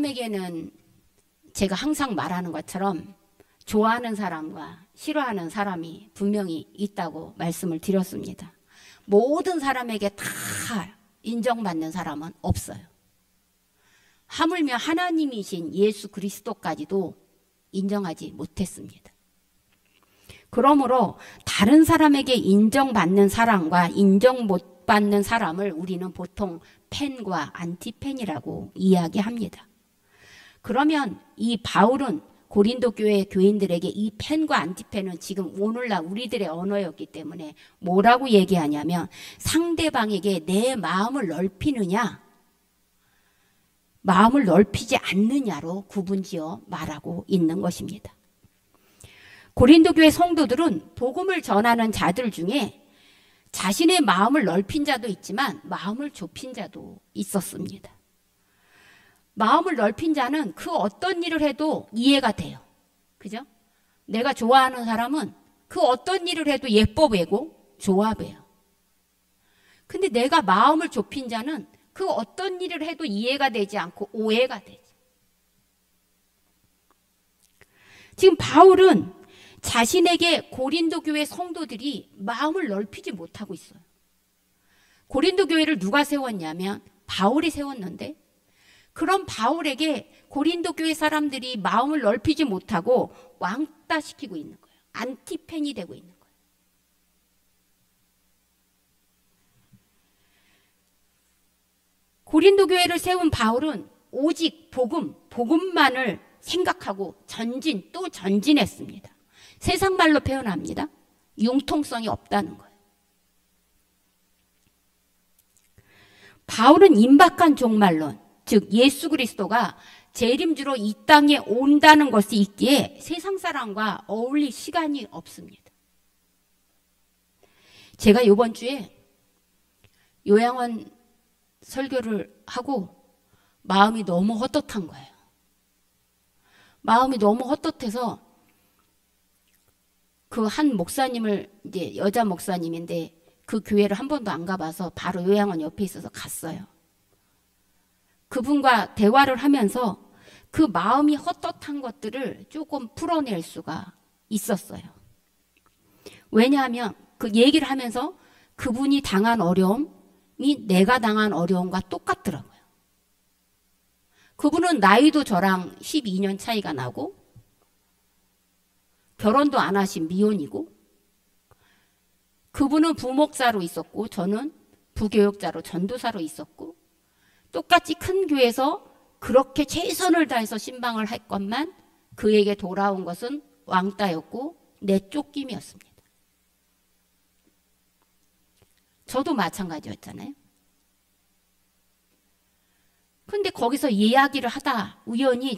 사람에게는 제가 항상 말하는 것처럼 좋아하는 사람과 싫어하는 사람이 분명히 있다고 말씀을 드렸습니다. 모든 사람에게 다 인정받는 사람은 없어요. 하물며 하나님이신 예수 그리스도까지도 인정하지 못했습니다. 그러므로 다른 사람에게 인정받는 사람과 인정 못 받는 사람을 우리는 보통 팬과 안티팬이라고 이야기합니다. 그러면 이 바울은 고린도 교회 교인들에게 이 팬과 안티팬은 지금 오늘날 우리들의 언어였기 때문에 뭐라고 얘기하냐면 상대방에게 내 마음을 넓히느냐 마음을 넓히지 않느냐로 구분지어 말하고 있는 것입니다. 고린도 교회 성도들은 복음을 전하는 자들 중에 자신의 마음을 넓힌 자도 있지만 마음을 좁힌 자도 있었습니다. 마음을 넓힌 자는 그 어떤 일을 해도 이해가 돼요. 그죠? 내가 좋아하는 사람은 그 어떤 일을 해도 예뻐 보이고 좋아 보여요. 근데 내가 마음을 좁힌 자는 그 어떤 일을 해도 이해가 되지 않고 오해가 되지. 지금 바울은 자신에게 고린도 교회 성도들이 마음을 넓히지 못하고 있어요. 고린도 교회를 누가 세웠냐면 바울이 세웠는데 그런 바울에게 고린도 교회 사람들이 마음을 넓히지 못하고 왕따시키고 있는 거예요. 안티팬이 되고 있는 거예요. 고린도 교회를 세운 바울은 오직 복음만을 생각하고 또 전진했습니다. 세상 말로 표현합니다. 융통성이 없다는 거예요. 바울은 임박한 종말론, 즉 예수 그리스도가 재림주로 이 땅에 온다는 것이 있기에 세상 사람과 어울릴 시간이 없습니다. 제가 이번 주에 요양원 설교를 하고 마음이 너무 헛헛한 거예요. 마음이 너무 헛헛해서 그 한 목사님을 이제 여자 목사님인데 그 교회를 한 번도 안 가봐서 바로 요양원 옆에 있어서 갔어요. 그분과 대화를 하면서 그 마음이 헛헛한 것들을 조금 풀어낼 수가 있었어요. 왜냐하면 그 얘기를 하면서 그분이 당한 어려움이 내가 당한 어려움과 똑같더라고요. 그분은 나이도 저랑 12년 차이가 나고 결혼도 안 하신 미혼이고 그분은 부목사로 있었고 저는 부교육자로 전도사로 있었고 똑같이 큰 교회에서 그렇게 최선을 다해서 신방을 했건만 그에게 돌아온 것은 왕따였고 내쫓김이었습니다. 저도 마찬가지였잖아요. 근데 거기서 이야기를 하다 우연히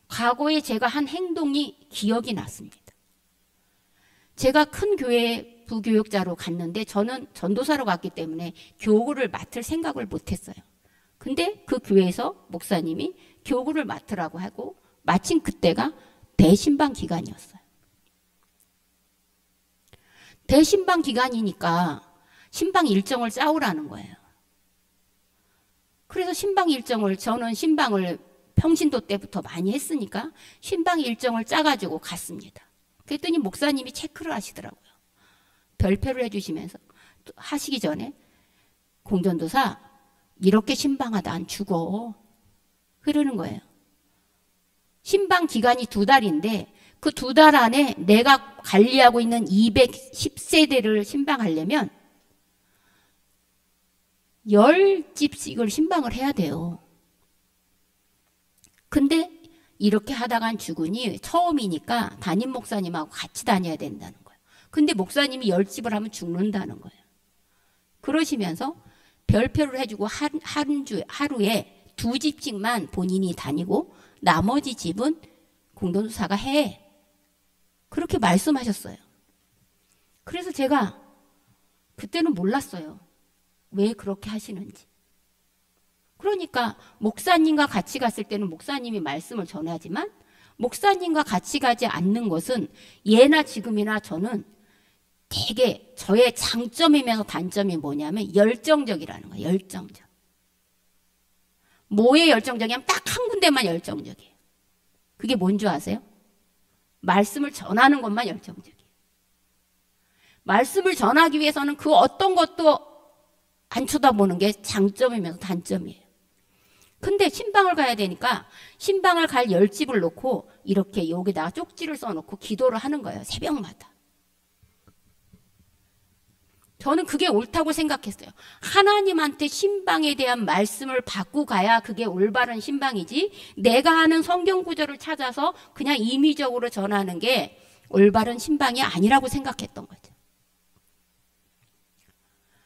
과거에 제가 한 행동이 기억이 났습니다. 제가 큰 교회에 부교육자로 갔는데 저는 전도사로 갔기 때문에 교구를 맡을 생각을 못했어요. 근데 그 교회에서 목사님이 교구를 맡으라고 하고 마침 그때가 대신방 기간이었어요. 대신방 기간이니까 신방 일정을 짜오라는 거예요. 그래서 신방 일정을 저는 신방을 평신도 때부터 많이 했으니까 신방 일정을 짜가지고 갔습니다. 그랬더니 목사님이 체크를 하시더라고요. 별표를 해주시면서 하시기 전에 공전도사 이렇게 신방하다 안 죽어. 그러는 거예요. 신방 기간이 2달인데 그 2달 안에 내가 관리하고 있는 210세대를 신방하려면 10집씩을 신방을 해야 돼요. 근데 이렇게 하다간 죽으니 처음이니까 담임 목사님하고 같이 다녀야 된다는 거예요. 근데 목사님이 10집을 하면 죽는다는 거예요. 그러시면서 별표를 해주고 하루에 2집씩만 본인이 다니고 나머지 집은 공동사가 해. 그렇게 말씀하셨어요. 그래서 제가 그때는 몰랐어요. 왜 그렇게 하시는지. 그러니까 목사님과 같이 갔을 때는 목사님이 말씀을 전하지만 목사님과 같이 가지 않는 것은 예나 지금이나 저는 되게 저의 장점이면서 단점이 뭐냐면 열정적이라는 거예요. 열정적. 뭐에 열정적이냐면 딱 한 군데만 열정적이에요. 그게 뭔 줄 아세요? 말씀을 전하는 것만 열정적이에요. 말씀을 전하기 위해서는 그 어떤 것도 안 쳐다보는 게 장점이면서 단점이에요. 근데 신방을 가야 되니까 신방을 갈 열집을 놓고 이렇게 여기다가 쪽지를 써놓고 기도를 하는 거예요. 새벽마다. 저는 그게 옳다고 생각했어요. 하나님한테 신방에 대한 말씀을 받고 가야 그게 올바른 신방이지, 내가 하는 성경 구절을 찾아서 그냥 임의적으로 전하는 게 올바른 신방이 아니라고 생각했던 거죠.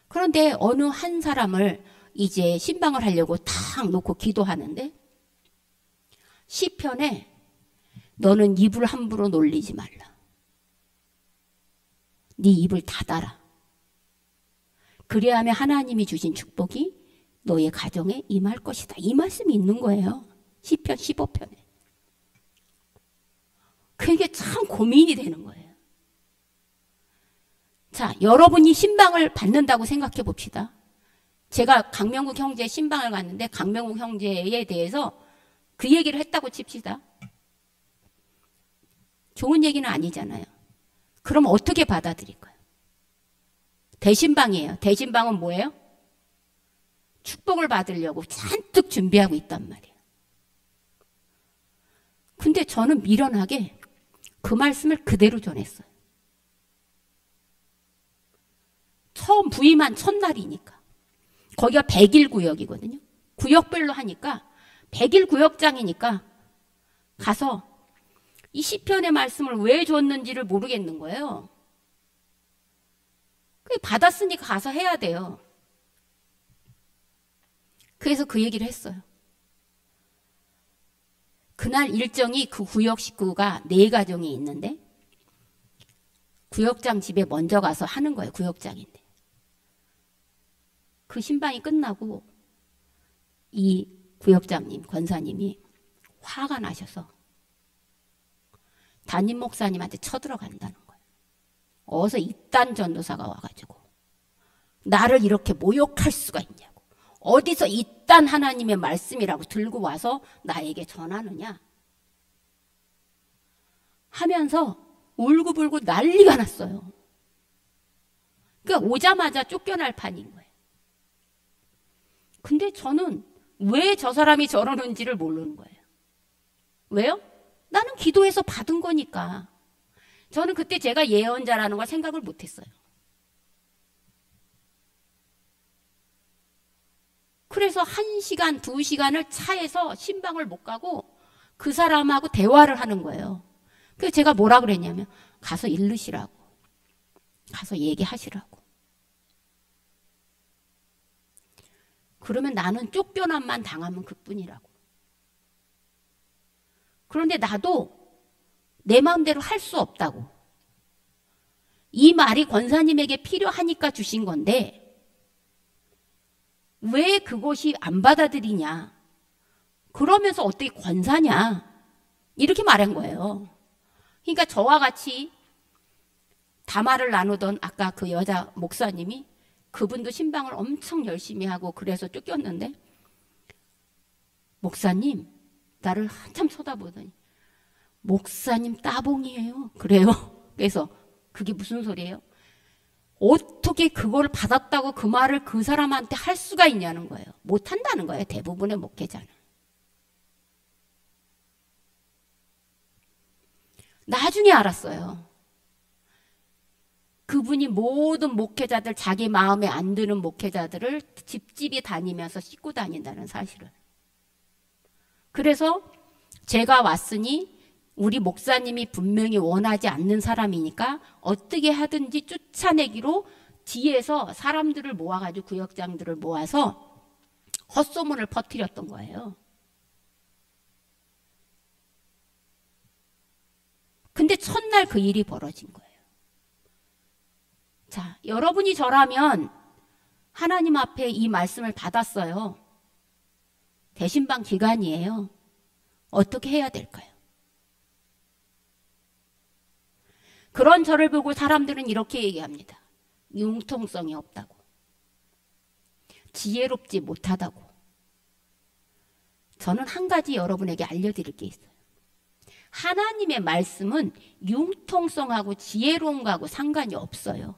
그런데 어느 한 사람을 이제 신방을 하려고 탁 놓고 기도하는데, 시편에 너는 입을 함부로 놀리지 말라. 네 입을 닫아라. 그래야 하면 하나님이 주신 축복이 너의 가정에 임할 것이다. 이 말씀이 있는 거예요. 시편 15편에. 그게 참 고민이 되는 거예요. 자, 여러분이 신방을 받는다고 생각해 봅시다. 제가 강명국 형제 신방을 갔는데 강명국 형제에 대해서 그 얘기를 했다고 칩시다. 좋은 얘기는 아니잖아요. 그럼 어떻게 받아들일까요? 대신방이에요. 대신방은 뭐예요? 축복을 받으려고 잔뜩 준비하고 있단 말이에요. 근데 저는 미련하게 그 말씀을 그대로 전했어요. 처음 부임한 첫날이니까. 거기가 100일 구역이거든요. 구역별로 하니까 100일 구역장이니까 가서 이 시편의 말씀을 왜 줬는지를 모르겠는 거예요. 받았으니까 가서 해야 돼요. 그래서 그 얘기를 했어요. 그날 일정이 그 구역 식구가 4가정이 있는데 구역장 집에 먼저 가서 하는 거예요. 구역장인데. 그 신방이 끝나고 이 구역장님, 권사님이 화가 나셔서 담임 목사님한테 쳐들어간다는 거예요. 어서 이딴 전도사가 와가지고 나를 이렇게 모욕할 수가 있냐고. 어디서 이딴 하나님의 말씀이라고 들고 와서 나에게 전하느냐 하면서 울고불고 난리가 났어요. 그러니까 오자마자 쫓겨날 판인 거예요. 근데 저는 왜 저 사람이 저러는지를 모르는 거예요. 왜요? 나는 기도해서 받은 거니까. 저는 그때 제가 예언자라는 걸 생각을 못했어요. 그래서 1시간, 2시간을 차에서 신방을 못 가고 그 사람하고 대화를 하는 거예요. 그래서 제가 뭐라 그랬냐면 가서 일르시라고. 가서 얘기하시라고. 그러면 나는 쫓겨남만 당하면 그뿐이라고. 그런데 나도 내 마음대로 할 수 없다고. 이 말이 권사님에게 필요하니까 주신 건데 왜 그것이 안 받아들이냐. 그러면서 어떻게 권사냐. 이렇게 말한 거예요. 그러니까 저와 같이 담화를 나누던 아까 그 여자 목사님이 그분도 신방을 엄청 열심히 하고 그래서 쫓겼는데 목사님 나를 한참 쳐다보더니 목사님 따봉이에요. 그래요. 그래서 그게 무슨 소리예요? 어떻게 그걸 받았다고 그 말을 그 사람한테 할 수가 있냐는 거예요. 못한다는 거예요. 대부분의 목회자는. 나중에 알았어요. 그분이 모든 목회자들, 자기 마음에 안 드는 목회자들을 집집이 다니면서 씻고 다닌다는 사실을. 그래서 제가 왔으니 우리 목사님이 분명히 원하지 않는 사람이니까 어떻게 하든지 쫓아내기로 뒤에서 사람들을 모아가지고 구역장들을 모아서 헛소문을 퍼뜨렸던 거예요. 근데 첫날 그 일이 벌어진 거예요. 자, 여러분이 저라면 하나님 앞에 이 말씀을 받았어요. 대신방 기간이에요. 어떻게 해야 될까요? 그런 저를 보고 사람들은 이렇게 얘기합니다. 융통성이 없다고. 지혜롭지 못하다고. 저는 한 가지 여러분에게 알려드릴 게 있어요. 하나님의 말씀은 융통성하고 지혜로운 거하고 상관이 없어요.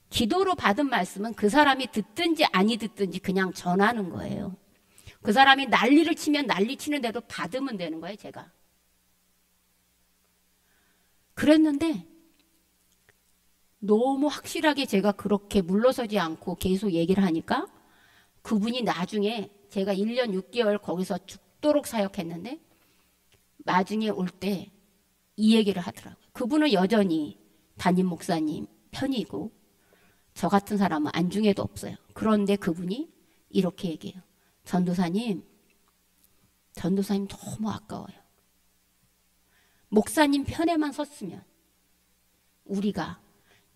기도로 받은 말씀은 그 사람이 듣든지 아니 듣든지 그냥 전하는 거예요. 그 사람이 난리를 치면 난리 치는 대로 받으면 되는 거예요, 제가. 그랬는데 너무 확실하게 제가 그렇게 물러서지 않고 계속 얘기를 하니까 그분이 나중에 제가 1년 6개월 거기서 죽도록 사역했는데 나중에 올 때 이 얘기를 하더라고요. 그분은 여전히 담임 목사님 편이고 저 같은 사람은 안중에도 없어요. 그런데 그분이 이렇게 얘기해요. 전도사님 너무 아까워요. 목사님 편에만 섰으면 우리가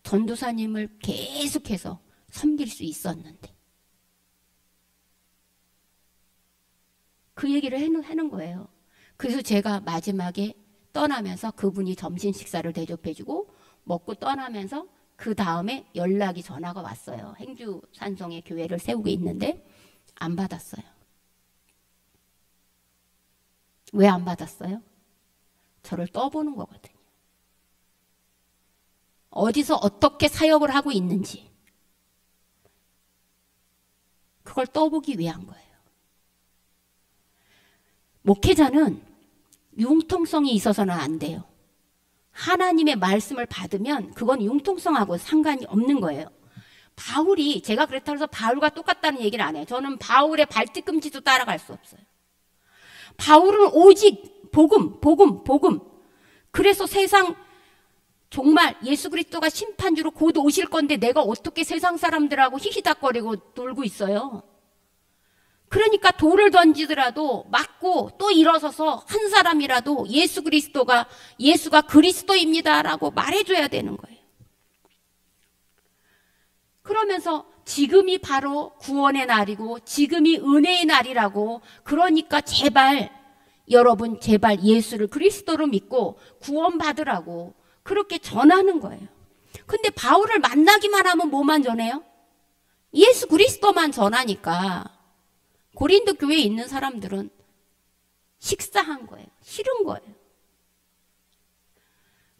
전도사님을 계속해서 섬길 수 있었는데. 그 얘기를 하는 거예요. 그래서 제가 마지막에 떠나면서 그분이 점심 식사를 대접해주고 먹고 떠나면서 그 다음에 연락이 전화가 왔어요. 행주 산성에 교회를 세우고 있는데 안 받았어요. 왜 안 받았어요? 저를 떠보는 거거든요. 어디서 어떻게 사역을 하고 있는지 그걸 떠보기 위한 거예요. 목회자는 융통성이 있어서는 안 돼요. 하나님의 말씀을 받으면 그건 융통성하고 상관이 없는 거예요. 바울이, 제가 그렇다고 해서 바울과 똑같다는 얘기를 안 해요. 저는 바울의 발뒤꿈치도 따라갈 수 없어요. 바울은 오직 복음. 그래서 세상 정말 예수 그리스도가 심판주로 곧 오실 건데 내가 어떻게 세상 사람들하고 히히닥거리고 놀고 있어요. 그러니까 돌을 던지더라도 맞고 또 일어서서 한 사람이라도 예수가 그리스도입니다라고 말해줘야 되는 거예요. 그러면서 지금이 바로 구원의 날이고 지금이 은혜의 날이라고, 그러니까 여러분 제발 예수를 그리스도로 믿고 구원받으라고 그렇게 전하는 거예요. 근데 바울을 만나기만 하면 뭐만 전해요? 예수 그리스도만 전하니까 고린도 교회에 있는 사람들은 식사한 거예요. 싫은 거예요.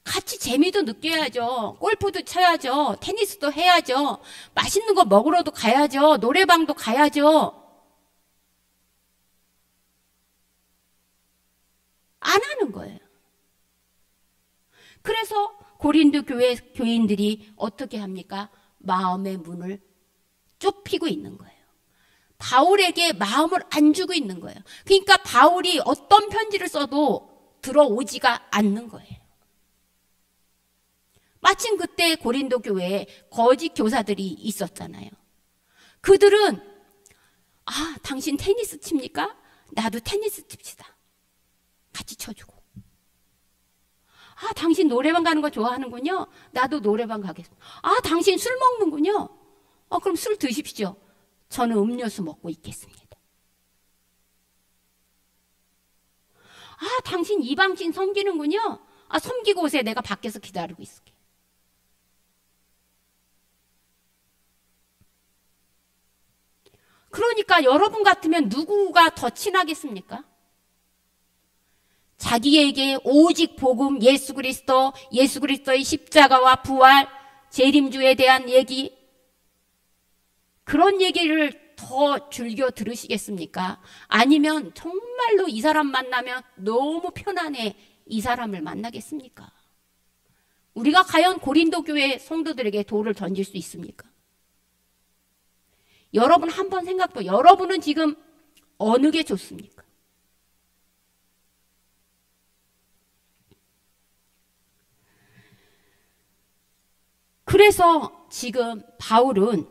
같이 재미도 느껴야죠. 골프도 쳐야죠. 테니스도 해야죠. 맛있는 거 먹으러도 가야죠. 노래방도 가야죠. 안 하는 거예요. 그래서 고린도 교회 교인들이 어떻게 합니까? 마음의 문을 좁히고 있는 거예요. 바울에게 마음을 안 주고 있는 거예요. 그러니까 바울이 어떤 편지를 써도 들어오지가 않는 거예요. 마침 그때 고린도 교회에 거짓 교사들이 있었잖아요. 그들은 당신 테니스 칩니까? 나도 테니스 칩시다. 같이 쳐주고. 당신 노래방 가는 거 좋아하는군요. 나도 노래방 가겠습니다. 당신 술 먹는군요. 그럼 술 드십시오. 저는 음료수 먹고 있겠습니다. 당신 이방신 섬기는군요. 섬기고 오세요. 내가 밖에서 기다리고 있을게. 그러니까 여러분 같으면 누구가 더 친하겠습니까? 자기에게 오직 복음, 예수 그리스도의 십자가와 부활, 재림주에 대한 얘기, 그런 얘기를 더 즐겨 들으시겠습니까? 아니면 정말로 이 사람 만나면 너무 편안해, 이 사람을 만나겠습니까? 우리가 과연 고린도 교회 성도들에게 돌을 던질 수 있습니까? 여러분 한번 생각해, 여러분은 지금 어느 게 좋습니까? 그래서 지금 바울은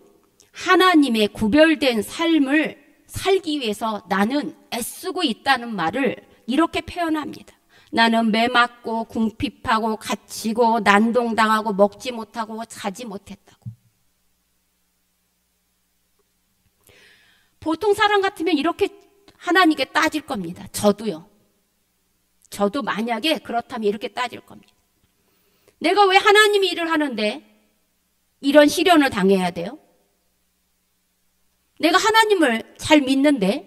하나님의 구별된 삶을 살기 위해서 나는 애쓰고 있다는 말을 이렇게 표현합니다. 나는 매맞고 궁핍하고 갇히고 난동당하고 먹지 못하고 자지 못했다고. 보통 사람 같으면 이렇게 하나님께 따질 겁니다. 저도요. 저도 만약에 그렇다면 이렇게 따질 겁니다. 내가 왜 하나님이 일을 하는데 이런 시련을 당해야 돼요? 내가 하나님을 잘 믿는데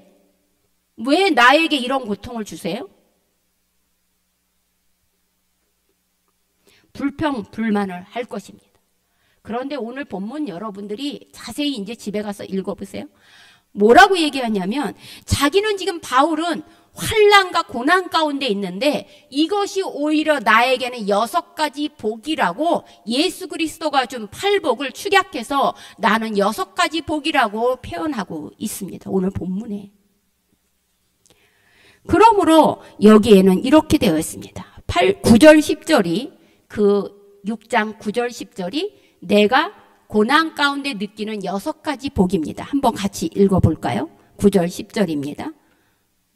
왜 나에게 이런 고통을 주세요? 불평, 불만을 할 것입니다. 그런데 오늘 본문 여러분들이 자세히 이제 집에 가서 읽어보세요. 뭐라고 얘기하냐면 자기는 지금 바울은 환난과 고난 가운데 있는데 이것이 오히려 나에게는 6가지 복이라고 예수 그리스도가 준 팔복을 축약해서 나는 6가지 복이라고 표현하고 있습니다. 오늘 본문에. 그러므로 여기에는 이렇게 되어 있습니다. 9절 10절이 그 6장 9절 10절이 내가 고난 가운데 느끼는 6가지 복입니다. 한번 같이 읽어볼까요? 9절 10절입니다.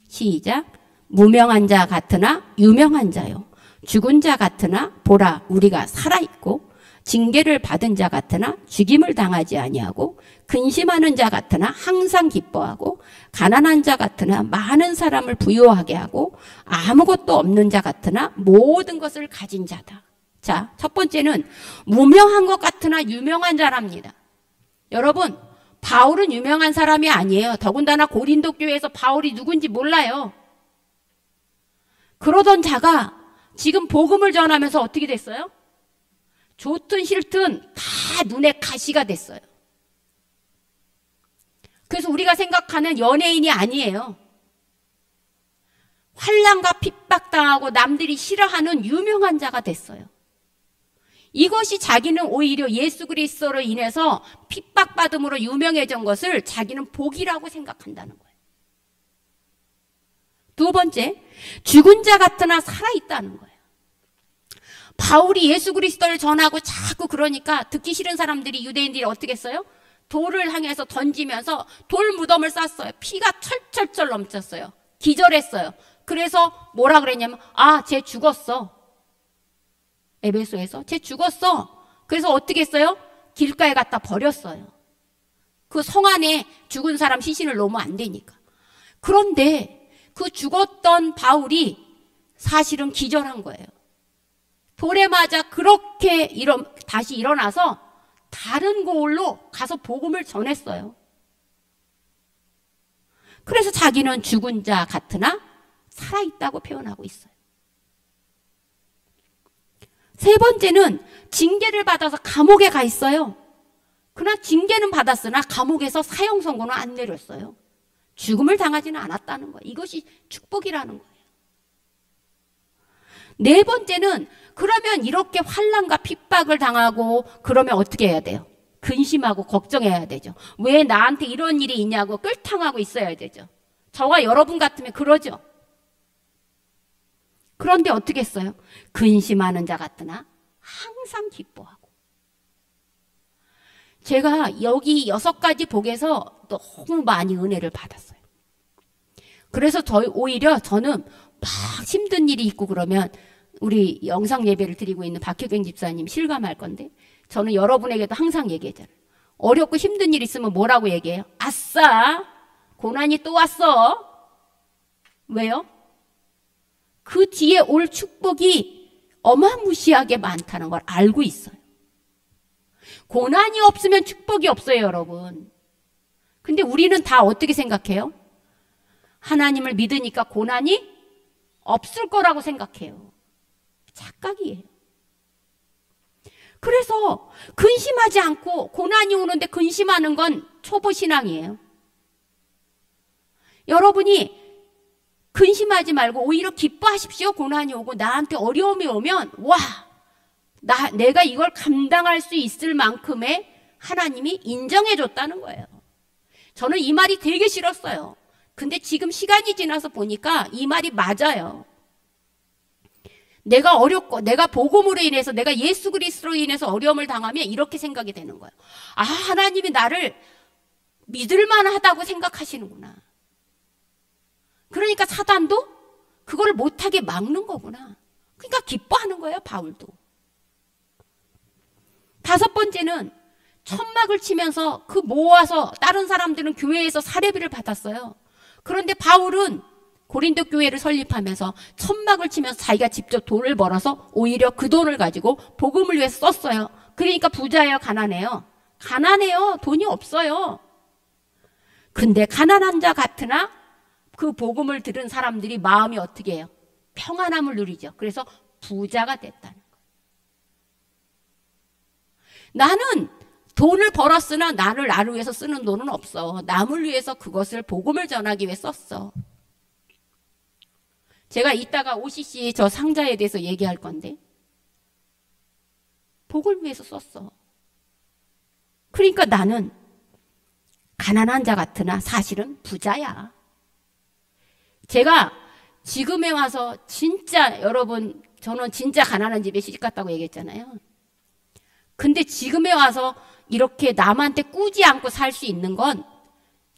시작. 무명한 자 같으나 유명한 자요. 죽은 자 같으나 보라 우리가 살아있고 징계를 받은 자 같으나 죽임을 당하지 아니하고 근심하는 자 같으나 항상 기뻐하고 가난한 자 같으나 많은 사람을 부유하게 하고 아무것도 없는 자 같으나 모든 것을 가진 자다. 자, 첫 번째는 무명한 것 같으나 유명한 자랍니다. 여러분, 바울은 유명한 사람이 아니에요. 더군다나 고린도 교회에서 바울이 누군지 몰라요. 그러던 자가 지금 복음을 전하면서 어떻게 됐어요? 좋든 싫든 다 눈에 가시가 됐어요. 그래서 우리가 생각하는 연예인이 아니에요. 환난과 핍박당하고 남들이 싫어하는 유명한 자가 됐어요. 이것이 자기는 오히려 예수 그리스도로 인해서 핍박받음으로 유명해진 것을 자기는 복이라고 생각한다는 거예요. 두 번째, 죽은 자 같으나 살아있다는 거예요. 바울이 예수 그리스도를 전하고 자꾸 그러니까 듣기 싫은 사람들이 유대인들이 어떻게 했어요? 돌을 향해서 던지면서 돌 무덤을 쌌어요. 피가 철철철 넘쳤어요. 기절했어요. 그래서 뭐라 그랬냐면 쟤 죽었어. 에베소에서 쟤 죽었어. 그래서 어떻게 했어요? 길가에 갖다 버렸어요. 그 성 안에 죽은 사람 시신을 놓으면 안 되니까. 그런데 그 죽었던 바울이 사실은 기절한 거예요. 돌에 맞아 그렇게 다시 일어나서 다른 고을로 가서 복음을 전했어요. 그래서 자기는 죽은 자 같으나 살아있다고 표현하고 있어요. 세 번째는 징계를 받아서 감옥에 가 있어요. 그러나 징계는 받았으나 감옥에서 사형 선고는 안 내렸어요. 죽음을 당하지는 않았다는 거예요. 이것이 축복이라는 거예요. 네 번째는 그러면 이렇게 환난과 핍박을 당하고 그러면 어떻게 해야 돼요? 근심하고 걱정해야 되죠. 왜 나한테 이런 일이 있냐고 끌탕하고 있어야 되죠. 저와 여러분 같으면 그러죠. 그런데 어떻게 했어요? 근심하는 자 같으나 항상 기뻐하고. 제가 여기 6가지 복에서 너무 많이 은혜를 받았어요. 그래서 오히려 저는 막 힘든 일이 있고 그러면 우리 영상 예배를 드리고 있는 박효경 집사님 실감할 건데 저는 여러분에게도 항상 얘기하잖아요. 어렵고 힘든 일 있으면 뭐라고 얘기해요? 아싸! 고난이 또 왔어. 왜요? 그 뒤에 올 축복이 어마무시하게 많다는 걸 알고 있어요. 고난이 없으면 축복이 없어요, 여러분. 근데 우리는 다 어떻게 생각해요? 하나님을 믿으니까 고난이 없을 거라고 생각해요. 착각이에요. 그래서 근심하지 않고 고난이 오는데 근심하는 건 초보 신앙이에요. 여러분이 근심하지 말고 오히려 기뻐하십시오. 고난이 오고 나한테 어려움이 오면 내가 이걸 감당할 수 있을 만큼의 하나님이 인정해 줬다는 거예요. 저는 이 말이 되게 싫었어요. 근데 지금 시간이 지나서 보니까 이 말이 맞아요. 내가 어렵고 내가 복음으로 인해서 내가 예수 그리스도로 인해서 어려움을 당하면 이렇게 생각이 되는 거예요. 하나님이 나를 믿을 만하다고 생각하시는구나. 그러니까 사단도 그걸 못하게 막는 거구나. 그러니까 기뻐하는 거예요, 바울도. 5번째는 천막을 치면서 그 모아서 다른 사람들은 교회에서 사례비를 받았어요. 그런데 바울은 고린도 교회를 설립하면서 천막을 치면서 자기가 직접 돈을 벌어서 오히려 그 돈을 가지고 복음을 위해서 썼어요. 그러니까 부자예요, 가난해요? 가난해요. 돈이 없어요. 근데 가난한 자 같으나 그 복음을 들은 사람들이 마음이 어떻게 해요? 평안함을 누리죠. 그래서 부자가 됐다는 거예요. 나는 돈을 벌었으나 나를 위해서 쓰는 돈은 없어. 남을 위해서 그것을 복음을 전하기 위해 썼어. 제가 이따가 OCC 저 상자에 대해서 얘기할 건데 복을 위해서 썼어. 그러니까 나는 가난한 자 같으나 사실은 부자야. 제가 지금에 와서 진짜 여러분 저는 진짜 가난한 집에 시집갔다고 얘기했잖아요. 근데 지금에 와서 이렇게 남한테 꾸지 않고 살 수 있는 건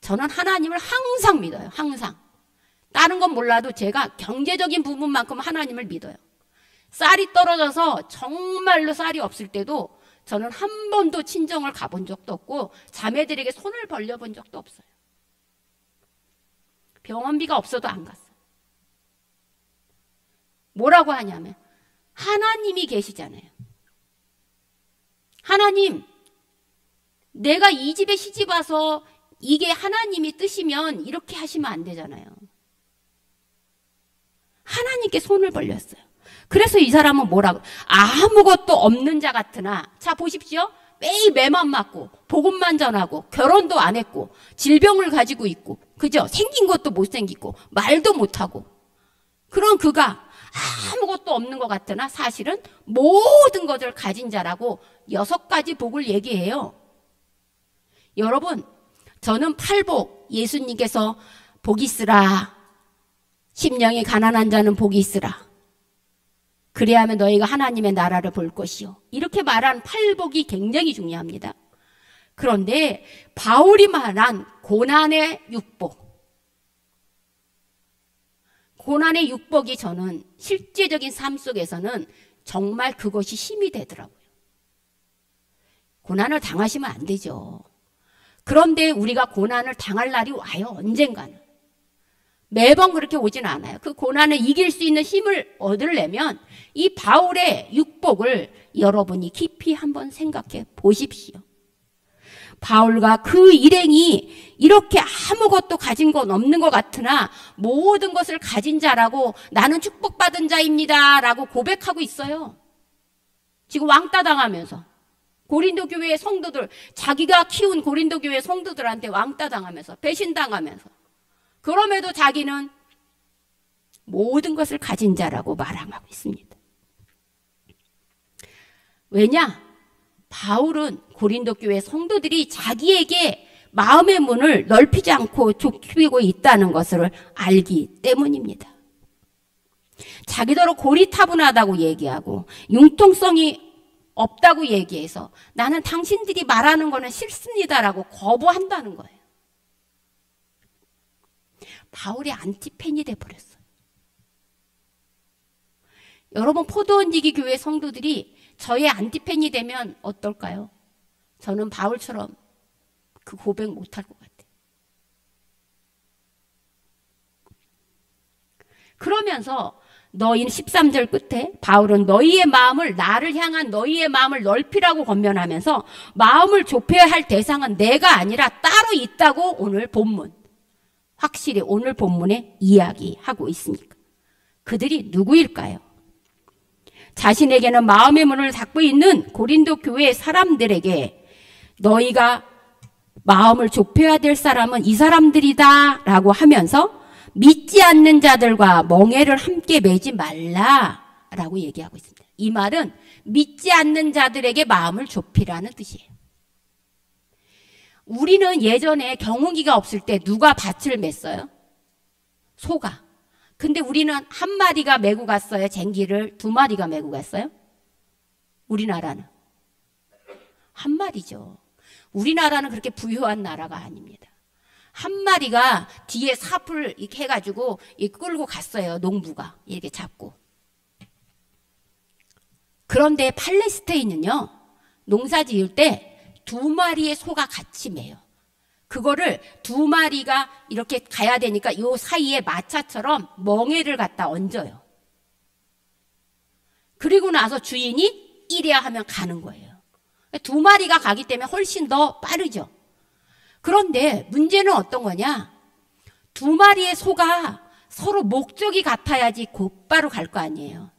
저는 하나님을 항상 믿어요. 항상. 다른 건 몰라도 제가 경제적인 부분만큼 하나님을 믿어요. 쌀이 떨어져서 정말로 쌀이 없을 때도 저는 한 번도 친정을 가본 적도 없고 자매들에게 손을 벌려본 적도 없어요. 병원비가 없어도 안 갔어요. 뭐라고 하냐면 하나님이 계시잖아요. 하나님, 내가 이 집에 시집 와서 이게 하나님이 뜻이면 이렇게 하시면 안 되잖아요. 하나님께 손을 벌렸어요. 그래서 이 사람은 뭐라고? 아무것도 없는 자 같으나, 자 보십시오. 매일 매만 맞고 복음만 전하고 결혼도 안 했고 질병을 가지고 있고, 그죠? 생긴 것도 못생기고 말도 못하고, 그런 그가 아무것도 없는 것 같으나 사실은 모든 것을 가진 자라고 6가지 복을 얘기해요. 여러분, 저는 팔복, 예수님께서 복이 있으라, 심령이 가난한 자는 복이 있으라, 그래야 하면 너희가 하나님의 나라를 볼 것이요, 이렇게 말한 팔복이 굉장히 중요합니다. 그런데 바울이 말한 고난의 육복, 고난의 육복이 저는 실제적인 삶 속에서는 정말 그것이 힘이 되더라고요. 고난을 당하시면 안 되죠. 그런데 우리가 고난을 당할 날이 와요. 언젠가는. 매번 그렇게 오진 않아요. 그 고난을 이길 수 있는 힘을 얻으려면 이 바울의 육복을 여러분이 깊이 한번 생각해 보십시오. 바울과 그 일행이 이렇게 아무것도 가진 건 없는 것 같으나 모든 것을 가진 자라고 나는 축복받은 자입니다 라고 고백하고 있어요. 지금 왕따 당하면서 고린도 교회의 성도들, 자기가 키운 고린도 교회 성도들한테 왕따 당하면서 배신당하면서, 그럼에도 자기는 모든 것을 가진 자라고 말하고 있습니다. 왜냐? 바울은 고린도 교회 성도들이 자기에게 마음의 문을 넓히지 않고 좁히고 있다는 것을 알기 때문입니다. 자기더러 고리타분하다고 얘기하고 융통성이 없다고 얘기해서 나는 당신들이 말하는 거는 싫습니다라고 거부한다는 거예요. 바울이 안티팬이 돼버렸어요. 여러분, 포도원지기 교회 성도들이 저의 안티팬이 되면 어떨까요? 저는 바울처럼 그 고백 못할 것 같아요. 그러면서 너희는 13절 끝에 바울은 너희의 마음을, 나를 향한 너희의 마음을 넓히라고 권면하면서 마음을 좁혀야 할 대상은 내가 아니라 따로 있다고 오늘 본문, 확실히 오늘 본문에 이야기하고 있습니까? 그들이 누구일까요? 자신에게는 마음의 문을 닫고 있는 고린도 교회 사람들에게 너희가 마음을 좁혀야 될 사람은 이 사람들이다 라고 하면서 믿지 않는 자들과 멍에를 함께 매지 말라라고 얘기하고 있습니다. 이 말은 믿지 않는 자들에게 마음을 좁히라는 뜻이에요. 우리는 예전에 경운기가 없을 때 누가 밭을 맸어요? 소가. 근데 우리는 한 마리가 메고 갔어요? 쟁기를 2마리가 메고 갔어요? 우리나라는 한 마리죠. 우리나라는 그렇게 부유한 나라가 아닙니다. 한 마리가 뒤에 삽을 이렇게 해가지고 끌고 갔어요. 농부가 이렇게 잡고. 그런데 팔레스타인은요, 농사 지을 때 2마리의 소가 같이 매요. 그거를 2마리가 이렇게 가야 되니까 요 사이에 마차처럼 멍에를 갖다 얹어요. 그리고 나서 주인이 이래야 하면 가는 거예요. 2마리가 가기 때문에 훨씬 더 빠르죠. 그런데 문제는 어떤 거냐? 두 마리의 소가 서로 목적이 같아야지 곧바로 갈 거 아니에요.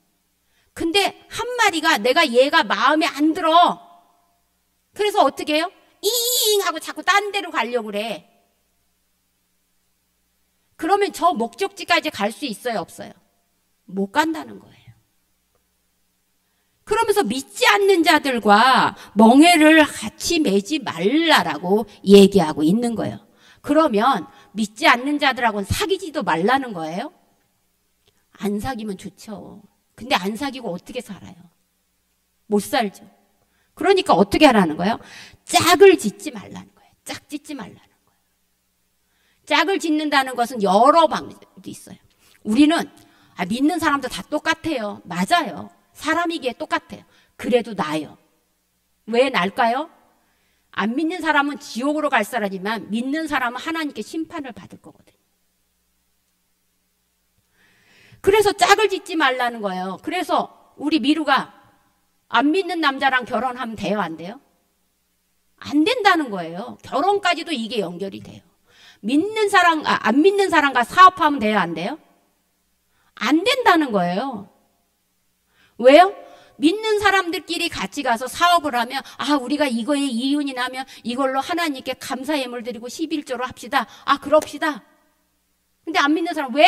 근데 한 마리가 내가 얘가 마음에 안 들어. 그래서 어떻게 해요? 잉 하고 자꾸 딴 데로 가려고 그래. 그러면 저 목적지까지 갈 수 있어요, 없어요? 못 간다는 거예요. 그러면서 믿지 않는 자들과 멍해를 같이 매지 말라라고 얘기하고 있는 거예요. 그러면 믿지 않는 자들하고는 사귀지도 말라는 거예요? 안 사귀면 좋죠. 근데 안 사귀고 어떻게 살아요? 못 살죠. 그러니까 어떻게 하라는 거예요? 짝을 짓지 말라는 거예요. 짝 짓지 말라는 거예요. 짝을 짓는다는 것은 여러 방법도 있어요. 우리는 믿는 사람도 다 똑같아요. 맞아요. 사람이기에 똑같아요. 그래도 나아요. 왜 날까요? 안 믿는 사람은 지옥으로 갈 사람이지만 믿는 사람은 하나님께 심판을 받을 거거든요. 그래서 짝을 짓지 말라는 거예요. 그래서 우리 미루가 안 믿는 남자랑 결혼하면 돼요? 안 돼요? 안 된다는 거예요. 결혼까지도 이게 연결이 돼요. 안 믿는 사람과 사업하면 돼요? 안 돼요? 안 된다는 거예요. 왜요? 믿는 사람들끼리 같이 가서 사업을 하면 우리가 이거에 이윤이 나면 이걸로 하나님께 감사 예물 드리고 11조로 합시다. 그럽시다. 근데 안 믿는 사람 왜?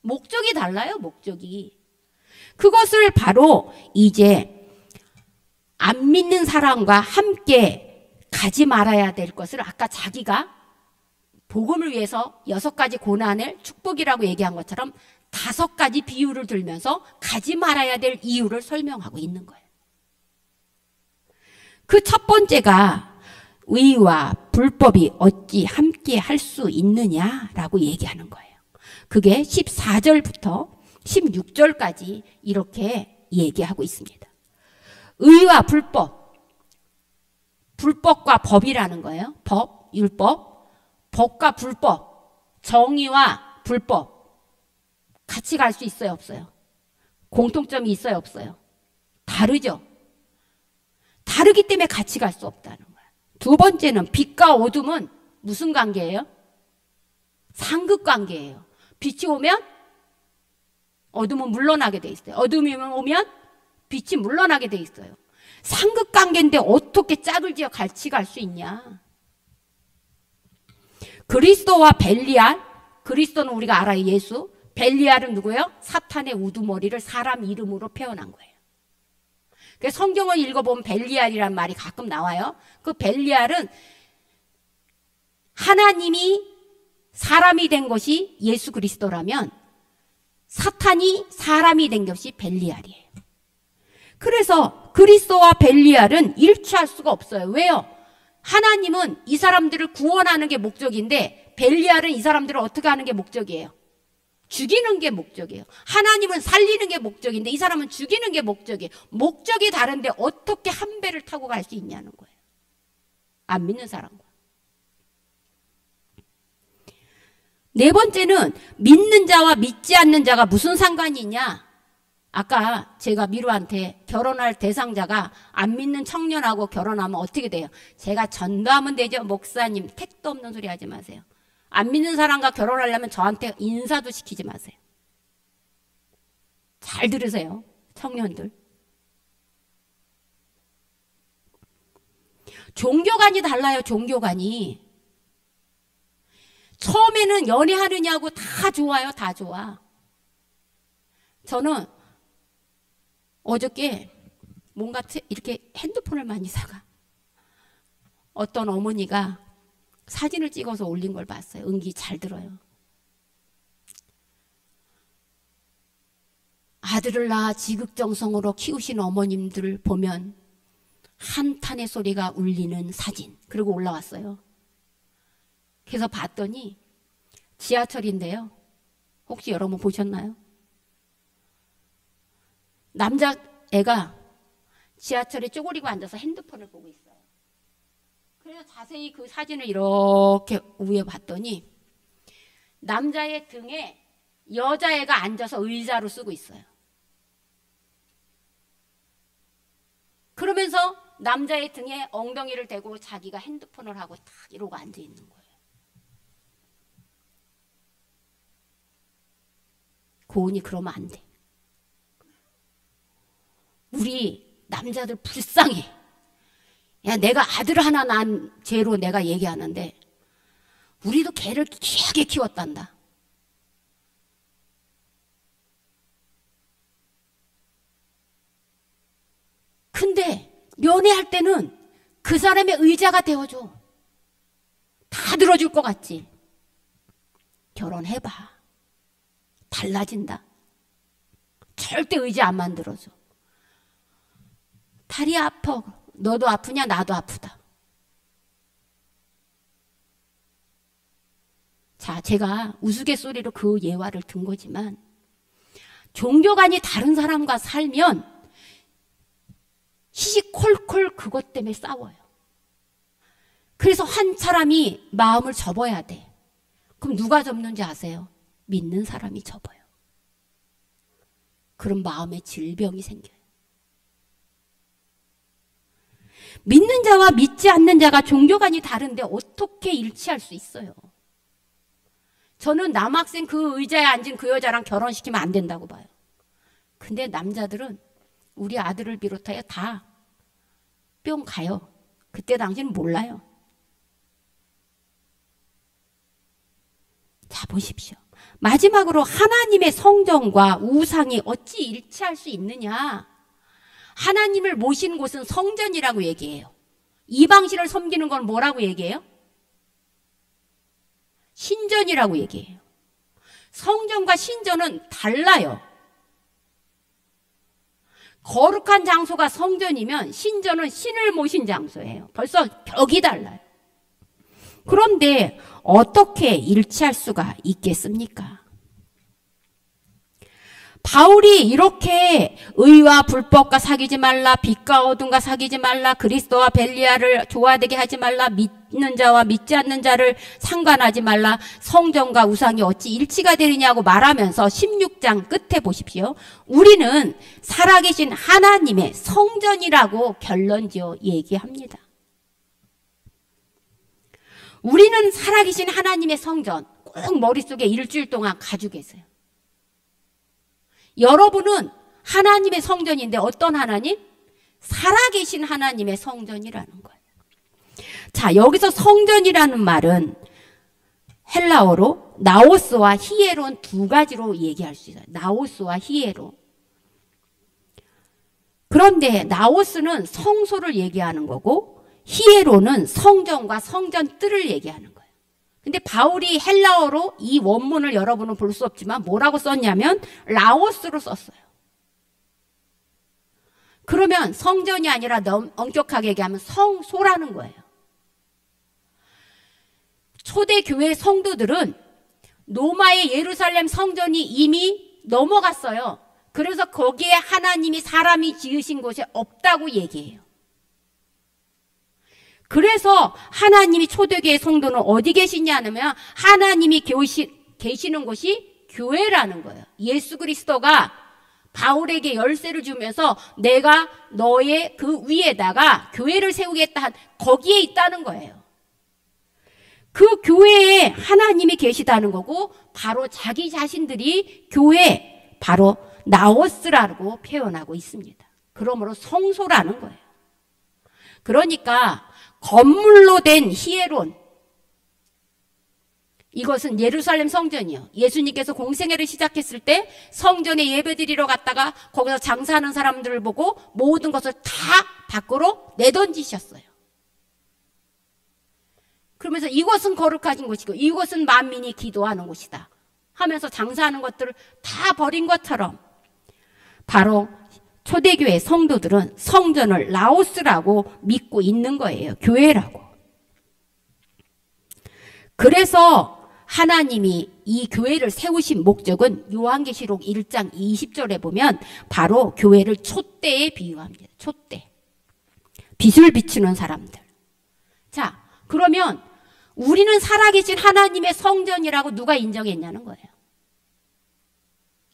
목적이 달라요. 목적이. 그것을 바로 이제 안 믿는 사람과 함께 가지 말아야 될 것을 아까 자기가 복음을 위해서 6가지 고난을 축복이라고 얘기한 것처럼 5가지 비유를 들면서 가지 말아야 될 이유를 설명하고 있는 거예요. 그 첫 번째가 의와 불법이 어찌 함께 할 수 있느냐라고 얘기하는 거예요. 그게 14절부터 16절까지 이렇게 얘기하고 있습니다. 의와 불법, 불법과 법이라는 거예요. 법, 율법, 법과 불법, 정의와 불법 같이 갈 수 있어요, 없어요? 공통점이 있어요, 없어요? 다르죠? 다르기 때문에 같이 갈 수 없다는 거예요. 두 번째는 빛과 어둠은 무슨 관계예요? 상극 관계예요. 빛이 오면 어둠은 물러나게 돼 있어요. 어둠이 오면 빛이 물러나게 돼 있어요. 상극 관계인데 어떻게 짝을 지어 같이 갈 수 있냐? 그리스도와 벨리알, 그리스도는 우리가 알아요, 예수. 벨리알은 누구예요? 사탄의 우두머리를 사람 이름으로 표현한 거예요. 그래서 성경을 읽어보면 벨리알이라는 말이 가끔 나와요. 그 벨리알은 하나님이 사람이 된 것이 예수 그리스도라면 사탄이 사람이 된 것이 벨리알이에요. 그래서 그리스도와 벨리알은 일치할 수가 없어요. 왜요? 하나님은 이 사람들을 구원하는 게 목적인데 벨리알은 이 사람들을 어떻게 하는 게 목적이에요? 죽이는 게 목적이에요. 하나님은 살리는 게 목적인데 이 사람은 죽이는 게 목적이에요. 목적이 다른데 어떻게 한 배를 타고 갈 수 있냐는 거예요. 안 믿는 사람과. 네 번째는 믿는 자와 믿지 않는 자가 무슨 상관이 있냐? 아까 제가 미루한테 결혼할 대상자가 안 믿는 청년하고 결혼하면 어떻게 돼요? 제가 전도하면 되죠. 목사님 택도 없는 소리 하지 마세요. 안 믿는 사람과 결혼하려면 저한테 인사도 시키지 마세요. 잘 들으세요. 청년들. 종교관이 달라요. 종교관이. 처음에는 연애하느냐고 다 좋아요. 다 좋아. 저는 어저께 뭔가 이렇게 핸드폰을 많이 사가 어떤 어머니가 사진을 찍어서 올린 걸 봤어요. 은기 잘 들어요. 아들을 낳아 지극정성으로 키우신 어머님들 보면 한탄의 소리가 울리는 사진. 그리고 올라왔어요. 그래서 봤더니 지하철인데요. 혹시 여러분 보셨나요? 남자애가 지하철에 쪼그리고 앉아서 핸드폰을 보고 있어요. 그래서 자세히 그 사진을 이렇게 위에 봤더니 남자의 등에 여자애가 앉아서 의자로 쓰고 있어요. 그러면서 남자의 등에 엉덩이를 대고 자기가 핸드폰을 하고 딱 이러고 앉아 있는 거예요. 고은이 그러면 안 돼. 우리 남자들 불쌍해. 야, 내가 아들 하나 낳은 죄로 내가 얘기하는데 우리도 개를 귀하게 키웠단다. 근데 연애할 때는 그 사람의 의자가 되어줘. 다 들어줄 것 같지? 결혼해봐. 달라진다. 절대 의자 안 만들어줘. 다리 아파. 너도 아프냐? 나도 아프다. 자, 제가 우스갯소리로 그 예화를 든 거지만 종교관이 다른 사람과 살면 시시콜콜 그것 때문에 싸워요. 그래서 한 사람이 마음을 접어야 돼. 그럼 누가 접는지 아세요? 믿는 사람이 접어요. 그럼 마음에 질병이 생겨요. 믿는 자와 믿지 않는 자가 종교관이 다른데 어떻게 일치할 수 있어요? 저는 남학생 그 의자에 앉은 그 여자랑 결혼시키면 안 된다고 봐요. 근데 남자들은 우리 아들을 비롯하여 다 뿅 가요. 그때 당시는 몰라요. 자, 보십시오. 마지막으로 하나님의 성전과 우상이 어찌 일치할 수 있느냐? 하나님을 모신 곳은 성전이라고 얘기해요. 이방신을 섬기는 건 뭐라고 얘기해요? 신전이라고 얘기해요. 성전과 신전은 달라요. 거룩한 장소가 성전이면 신전은 신을 모신 장소예요. 벌써 격이 달라요. 그런데 어떻게 일치할 수가 있겠습니까? 바울이 이렇게 의와 불법과 사귀지 말라, 빛과 어둠과 사귀지 말라, 그리스도와 벨리알을 조화되게 하지 말라, 믿는 자와 믿지 않는 자를 상관하지 말라, 성전과 우상이 어찌 일치가 되느냐고 말하면서 16장 끝에 보십시오. 우리는 살아계신 하나님의 성전이라고 결론지어 얘기합니다. 우리는 살아계신 하나님의 성전 꼭 머릿속에 일주일 동안 가지고 계세요. 여러분은 하나님의 성전인데 어떤 하나님? 살아계신 하나님의 성전이라는 거예요. 자, 여기서 성전이라는 말은 헬라어로 나오스와 히에론 두 가지로 얘기할 수 있어요. 나오스와 히에로. 그런데 나오스는 성소를 얘기하는 거고 히에로는 성전과 성전 뜰을 얘기하는 거예요. 근데 바울이 헬라어로 이 원문을 여러분은 볼 수 없지만 뭐라고 썼냐면 라오스로 썼어요. 그러면 성전이 아니라 엄격하게 얘기하면 성소라는 거예요. 초대교회 성도들은 로마의 예루살렘 성전이 이미 넘어갔어요. 그래서 거기에 하나님이 사람이 지으신 곳이 없다고 얘기해요. 그래서 하나님이 초대교회 성도는 어디 계시냐면 하나님이 계시는 곳이 교회라는 거예요. 예수 그리스도가 바울에게 열쇠를 주면서 내가 너의 그 위에다가 교회를 세우겠다 한 거기에 있다는 거예요. 그 교회에 하나님이 계시다는 거고 바로 자기 자신들이 교회 바로 나오스라고 표현하고 있습니다. 그러므로 성소라는 거예요. 그러니까 건물로 된 히에론, 이것은 예루살렘 성전이요. 예수님께서 공생애를 시작했을 때 성전에 예배드리러 갔다가 거기서 장사하는 사람들을 보고 모든 것을 다 밖으로 내던지셨어요. 그러면서 이곳은 거룩하신 곳이고 이곳은 만민이 기도하는 곳이다 하면서 장사하는 것들을 다 버린 것처럼 바로 초대교회 성도들은 성전을 라오스라고 믿고 있는 거예요. 교회라고. 그래서 하나님이 이 교회를 세우신 목적은 요한계시록 1장 20절에 보면 바로 교회를 촛대에 비유합니다. 촛대. 빛을 비추는 사람들. 자, 그러면 우리는 살아계신 하나님의 성전이라고 누가 인정했냐는 거예요.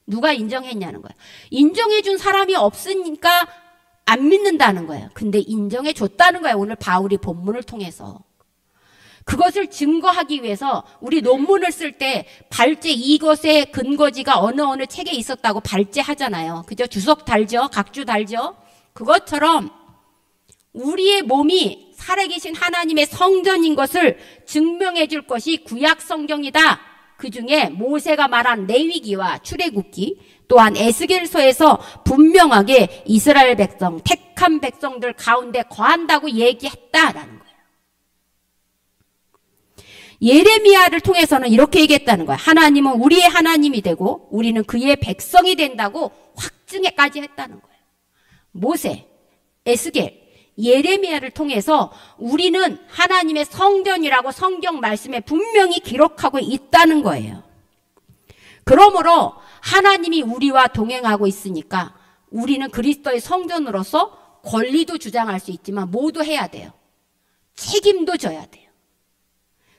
누가 인정했냐는 거예요. 인정해 준 사람이 없으니까 안 믿는다는 거예요. 근데 인정해 줬다는 거예요. 오늘 바울이 본문을 통해서. 그것을 증거하기 위해서 우리 논문을 쓸 때 발제 이것의 근거지가 어느 책에 있었다고 발제하잖아요. 그죠? 주석 달죠? 각주 달죠? 그것처럼 우리의 몸이 살아계신 하나님의 성전인 것을 증명해 줄 것이 구약 성경이다. 그 중에 모세가 말한 레위기와 출애굽기, 또한 에스겔서에서 분명하게 이스라엘 백성, 택한 백성들 가운데 거한다고 얘기했다라는 거예요. 예레미야를 통해서는 이렇게 얘기했다는 거예요. 하나님은 우리의 하나님이 되고 우리는 그의 백성이 된다고 확증까지 했다는 거예요. 모세, 에스겔, 예레미야를 통해서 우리는 하나님의 성전이라고 성경 말씀에 분명히 기록하고 있다는 거예요. 그러므로 하나님이 우리와 동행하고 있으니까 우리는 그리스도의 성전으로서 권리도 주장할 수 있지만 뭐도 해야 돼요. 책임도 져야 돼요.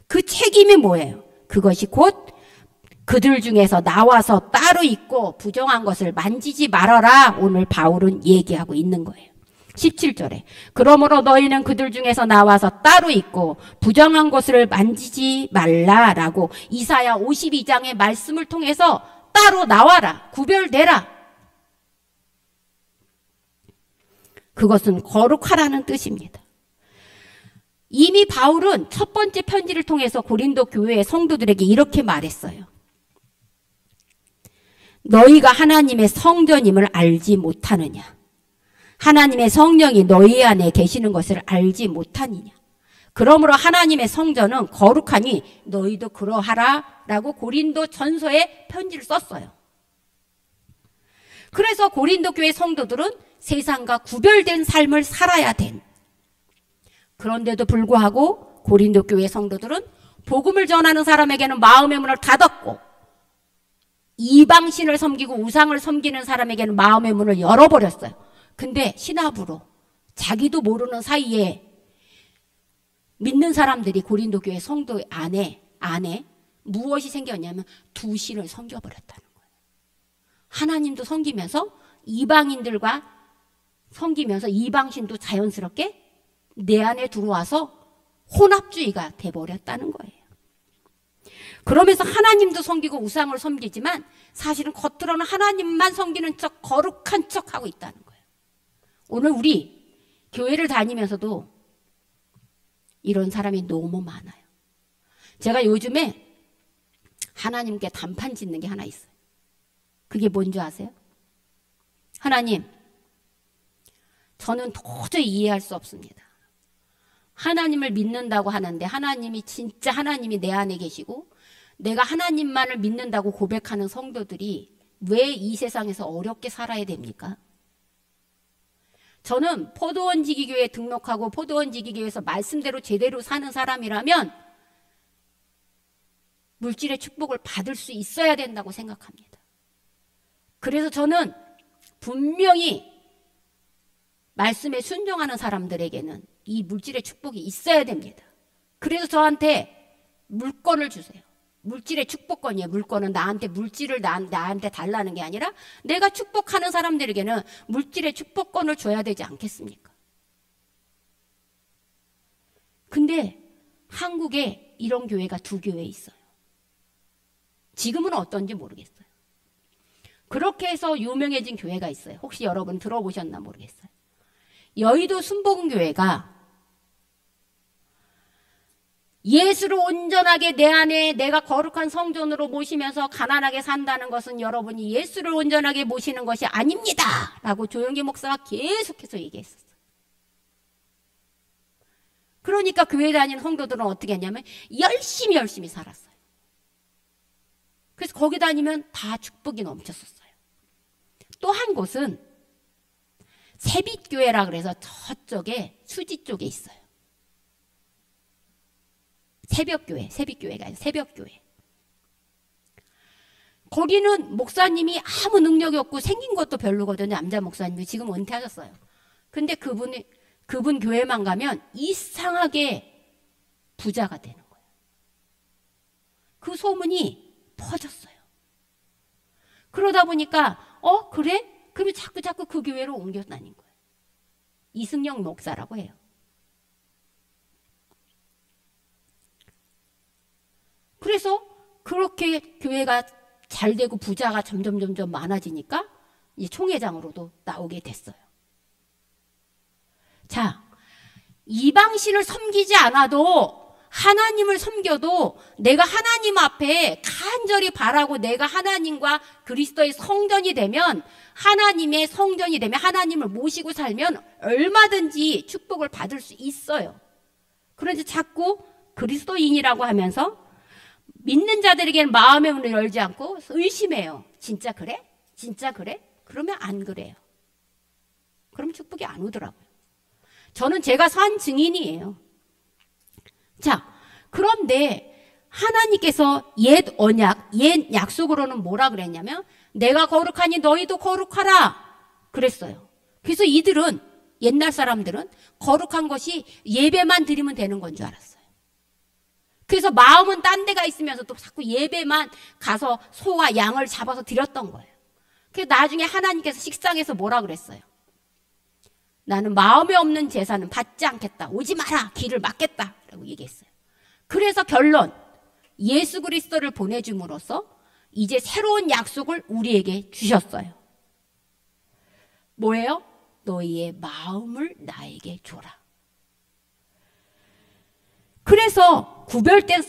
그 책임이 뭐예요? 그것이 곧 그들 중에서 나와서 따로 있고 부정한 것을 만지지 말아라. 오늘 바울은 얘기하고 있는 거예요. 17절에 그러므로 너희는 그들 중에서 나와서 따로 있고 부정한 것을 만지지 말라라고 이사야 52장의 말씀을 통해서 따로 나와라. 구별되라. 그것은 거룩하라는 뜻입니다. 이미 바울은 첫 번째 편지를 통해서 고린도 교회의 성도들에게 이렇게 말했어요. 너희가 하나님의 성전임을 알지 못하느냐? 하나님의 성령이 너희 안에 계시는 것을 알지 못하느냐? 그러므로 하나님의 성전은 거룩하니 너희도 그러하라 라고 고린도 전서에 편지를 썼어요. 그래서 고린도 교회 성도들은 세상과 구별된 삶을 살아야 된, 그런데도 불구하고 고린도 교회 성도들은 복음을 전하는 사람에게는 마음의 문을 닫았고 이방신을 섬기고 우상을 섬기는 사람에게는 마음의 문을 열어버렸어요. 근데 신압으로 자기도 모르는 사이에 믿는 사람들이 고린도 교회 성도 안에 무엇이 생겼냐면 두 신을 섬겨버렸다는 거예요. 하나님도 섬기면서 이방인들과 섬기면서 이방신도 자연스럽게 내 안에 들어와서 혼합주의가 돼버렸다는 거예요. 그러면서 하나님도 섬기고 우상을 섬기지만 사실은 겉으로는 하나님만 섬기는 척 거룩한 척 하고 있다는 거예요. 오늘 우리 교회를 다니면서도 이런 사람이 너무 많아요. 제가 요즘에 하나님께 단판 짓는 게 하나 있어요. 그게 뭔지 아세요? 하나님, 저는 도저히 이해할 수 없습니다. 하나님을 믿는다고 하는데 하나님이 진짜 하나님이 내 안에 계시고 내가 하나님만을 믿는다고 고백하는 성도들이 왜 이 세상에서 어렵게 살아야 됩니까? 저는 포도원 지기교회에 등록하고 포도원 지기교회에서 말씀대로 제대로 사는 사람이라면 물질의 축복을 받을 수 있어야 된다고 생각합니다. 그래서 저는 분명히 말씀에 순종하는 사람들에게는 이 물질의 축복이 있어야 됩니다. 그래서 저한테 물건을 주세요. 물질의 축복권이에요. 물건은 나한테 물질을 나한테 달라는 게 아니라 내가 축복하는 사람들에게는 물질의 축복권을 줘야 되지 않겠습니까? 근데 한국에 이런 교회가 두 교회 있어요. 지금은 어떤지 모르겠어요. 그렇게 해서 유명해진 교회가 있어요. 혹시 여러분 들어보셨나 모르겠어요. 여의도 순복음교회가 예수를 온전하게 내 안에 내가 거룩한 성전으로 모시면서 가난하게 산다는 것은 여러분이 예수를 온전하게 모시는 것이 아닙니다 라고 조영기 목사가 계속해서 얘기했었어요. 그러니까 교회 다니는 성도들은 어떻게 했냐면 열심히 살았어요. 그래서 거기 다니면 다 축복이 넘쳤었어요. 또 한 곳은 새빛교회라 그래서 저쪽에 수지 쪽에 있어요. 새빛교회가 아니라 새벽교회. 거기는 목사님이 아무 능력이 없고 생긴 것도 별로거든요. 남자 목사님이 지금 은퇴하셨어요. 근데 그분 교회만 가면 이상하게 부자가 되는 거예요. 그 소문이 퍼졌어요. 그러다 보니까 그래? 그러면 자꾸 그 교회로 옮겨 다닌 거예요. 이승영 목사라고 해요. 그래서 그렇게 교회가 잘 되고 부자가 점점 많아지니까 이제 총회장으로도 나오게 됐어요. 자, 이방신을 섬기지 않아도 하나님을 섬겨도 내가 하나님 앞에 간절히 바라고 내가 하나님과 그리스도의 성전이 되면, 하나님의 성전이 되면, 하나님을 모시고 살면 얼마든지 축복을 받을 수 있어요. 그런데 자꾸 그리스도인이라고 하면서 믿는 자들에게는 마음의 문을 열지 않고 의심해요. 진짜 그래? 진짜 그래? 그러면 안 그래요. 그럼 축복이 안 오더라고요. 저는 제가 산 증인이에요. 자, 그런데 하나님께서 옛 언약, 옛 약속으로는 뭐라 그랬냐면 내가 거룩하니 너희도 거룩하라 그랬어요. 그래서 이들은, 옛날 사람들은 거룩한 것이 예배만 드리면 되는 건 줄 알았어요. 그래서 마음은 딴 데가 있으면서 또 자꾸 예배만 가서 소와 양을 잡아서 드렸던 거예요. 그래서 나중에 하나님께서 식상에서 뭐라 그랬어요? 나는 마음에 없는 제사는 받지 않겠다. 오지 마라. 길을 막겠다. 라고 얘기했어요. 그래서 결론, 예수 그리스도를 보내줌으로써 이제 새로운 약속을 우리에게 주셨어요. 뭐예요? 너희의 마음을 나에게 줘라. 그래서 구별된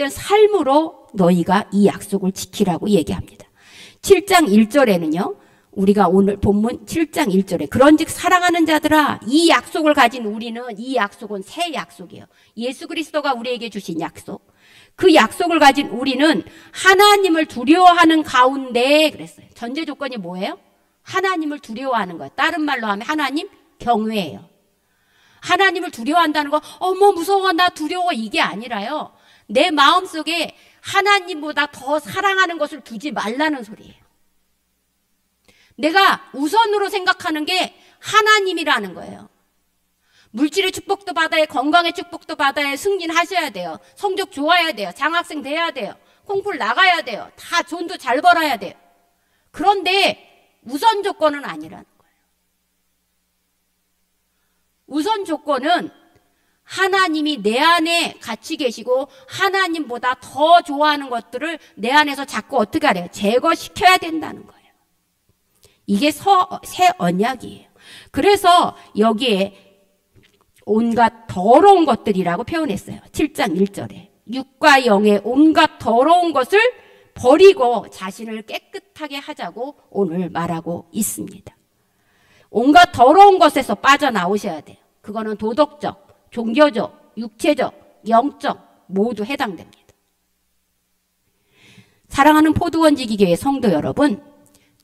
삶으로 너희가 이 약속을 지키라고 얘기합니다. 7장 1절에는요. 우리가 오늘 본문 7장 1절에 그런즉 사랑하는 자들아, 이 약속을 가진 우리는, 이 약속은 새 약속이에요. 예수 그리스도가 우리에게 주신 약속. 그 약속을 가진 우리는 하나님을 두려워하는 가운데 그랬어요. 전제 조건이 뭐예요? 하나님을 두려워하는 거예요. 다른 말로 하면 하나님 경외예요. 하나님을 두려워한다는 거, 어머 무서워 나 두려워 이게 아니라요. 내 마음속에 하나님보다 더 사랑하는 것을 두지 말라는 소리예요. 내가 우선으로 생각하는 게 하나님이라는 거예요. 물질의 축복도 받아야, 건강의 축복도 받아야, 승진하셔야 돼요. 성적 좋아야 돼요. 장학생 돼야 돼요. 콩쿨 나가야 돼요. 다 돈도 잘 벌어야 돼요. 그런데 우선 조건은 아니라는 거예요. 우선 조건은 하나님이 내 안에 같이 계시고 하나님보다 더 좋아하는 것들을 내 안에서 자꾸 어떻게 하래요? 제거시켜야 된다는 거예요. 이게 새 언약이에요. 그래서 여기에 온갖 더러운 것들이라고 표현했어요. 7장 1절에. 육과 영의 온갖 더러운 것을 버리고 자신을 깨끗하게 하자고 오늘 말하고 있습니다. 온갖 더러운 것에서 빠져나오셔야 돼요. 그거는 도덕적, 종교적, 육체적, 영적 모두 해당됩니다. 사랑하는 포도원지기 교회 성도 여러분,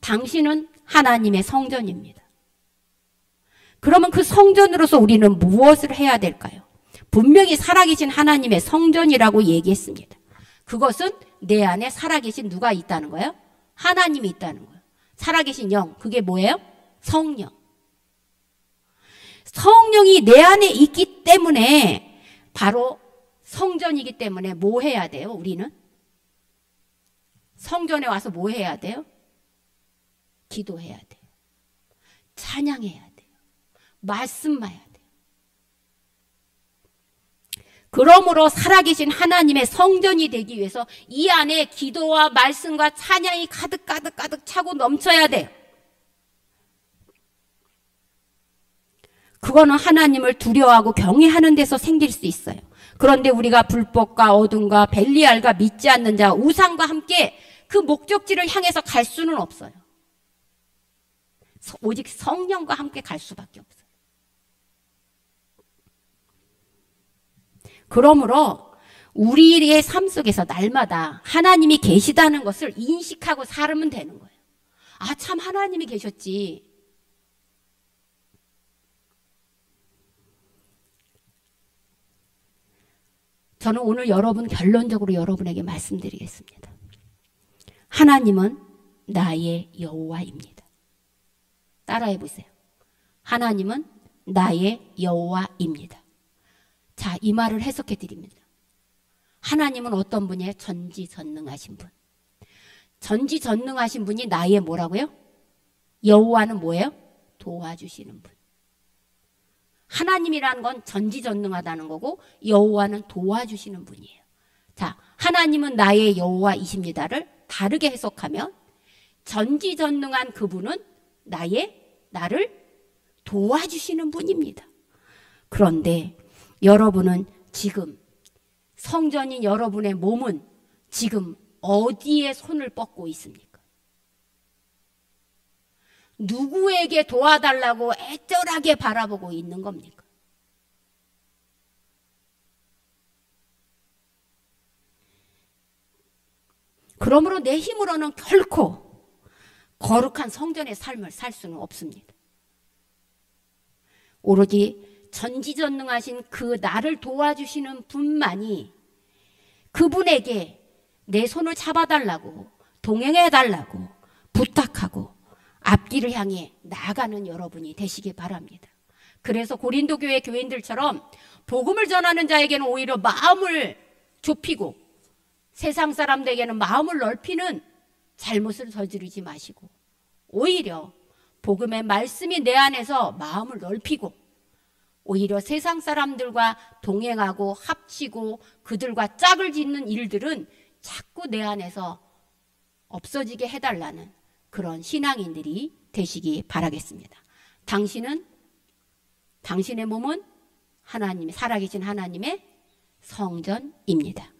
당신은 하나님의 성전입니다. 그러면 그 성전으로서 우리는 무엇을 해야 될까요? 분명히 살아계신 하나님의 성전이라고 얘기했습니다. 그것은 내 안에 살아계신 누가 있다는 거예요? 하나님이 있다는 거예요. 살아계신 영, 그게 뭐예요? 성령. 성령이 내 안에 있기 때문에 바로 성전이기 때문에 뭐 해야 돼요? 우리는? 성전에 와서 뭐 해야 돼요? 기도해야 돼요. 찬양해야 돼요. 말씀해야 돼요. 그러므로 살아계신 하나님의 성전이 되기 위해서 이 안에 기도와 말씀과 찬양이 가득 차고 넘쳐야 돼요. 그거는 하나님을 두려워하고 경외하는 데서 생길 수 있어요. 그런데 우리가 불법과 어둠과 벨리알과 믿지 않는 자, 우상과 함께 그 목적지를 향해서 갈 수는 없어요. 오직 성령과 함께 갈 수밖에 없어요. 그러므로 우리의 삶 속에서 날마다 하나님이 계시다는 것을 인식하고 살면 되는 거예요. 아, 참 하나님이 계셨지. 저는 오늘 결론적으로 여러분에게 말씀드리겠습니다. 하나님은 나의 여호와입니다. 따라해 보세요. 하나님은 나의 여호와입니다. 자, 이 말을 해석해 드립니다. 하나님은 어떤 분이에요? 전지전능하신 분. 전지전능하신 분이 나의 뭐라고요? 여호와는 뭐예요? 도와주시는 분. 하나님이라는 건 전지전능하다는 거고 여호와는 도와주시는 분이에요. 자, 하나님은 나의 여호와이십니다를 다르게 해석하면 전지전능한 그분은 나를 도와주시는 분입니다. 그런데 여러분은 지금 성전인 여러분의 몸은 지금 어디에 손을 뻗고 있습니까? 누구에게 도와달라고 애절하게 바라보고 있는 겁니까? 그러므로 내 힘으로는 결코 거룩한 성전의 삶을 살 수는 없습니다. 오로지 전지전능하신 그 나를 도와주시는 분만이 그분에게 내 손을 잡아달라고 동행해달라고 부탁하고 앞길을 향해 나아가는 여러분이 되시기 바랍니다. 그래서 고린도 교회 교인들처럼 복음을 전하는 자에게는 오히려 마음을 좁히고 세상 사람들에게는 마음을 넓히는 잘못을 저지르지 마시고 오히려 복음의 말씀이 내 안에서 마음을 넓히고 오히려 세상 사람들과 동행하고 합치고 그들과 짝을 짓는 일들은 자꾸 내 안에서 없어지게 해달라는 그런 신앙인들이 되시기 바라겠습니다. 당신의 몸은 하나님의 살아계신 하나님의 성전입니다.